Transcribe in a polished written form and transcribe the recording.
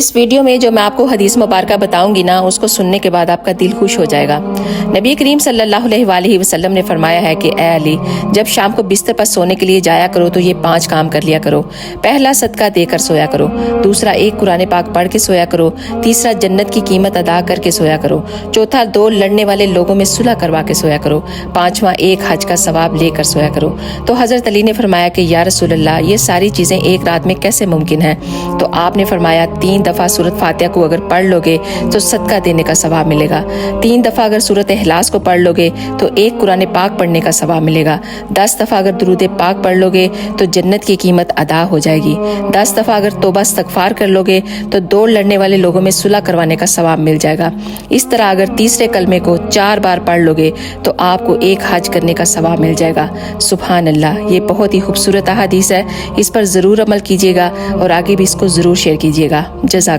اس video میں جو میں آپ کو حدیث مبارکہ بتاؤں گی نا، اس کو سننے کے بعد آپ کا دل خوش ہو جائے گا۔ نبی کریم صلی اللہ علیہ وآلہ وسلم نے فرمایا ہے کہ اے علی، جب شام کو بستر پر سونے کے لیے جایا کرو تو یہ 5 کام کر لیا کرو۔ پہلا، صدقہ دے کر سویا کرو۔ دوسرا، ایک قرآن پاک پڑھ کے سویا کرو۔ تیسرا، جنت کی قیمت ادا کر کے سویا کرو۔ چوتھا، 2 لڑنے والے لوگوں میں صلح کروا کے سویا کرو۔ پانچواں، ایک حج کا ثواب لے کر سویا کرو۔ تو حضرت علی نے فرمایا کہ یا رسول اللہ، یہ ساری چیزیں ایک رات میں کیسے ممکن ہیں؟ تو آپ نے فرمایا 3 دفعہ سورۃ فاتحہ کو اگر پڑھ لو گے تو صدقہ دینے کا ثواب ملے گا۔ 3 دفعہ اگر سورۃ اخلاص کو پڑھ لو گے تو 1 قرآن پاک پڑھنے کا ثواب ملے گا۔ 10 دفعہ اگر درود پاک پڑھ لو گے تو جنت کی قیمت ادا ہو جائے گی۔ 10 دفعہ اگر توبہ استغفار کر لو گے تو 2 لڑنے والے لوگوں میں صلح کروانے کا ثواب مل جائے گا۔ اس طرح اگر تیسرے کلمے کو 4 بار پڑھ لو گے تو آپ کو 1 حج کرنے کا ثواب مل جائے گا۔ سبحان اللہ، یہ بہت ہی خوبصورت احادیث ہے، اس پر ضرور عمل کیجیے گا اور آگے بھی اس کو ضرور شیئر کیجیے گا۔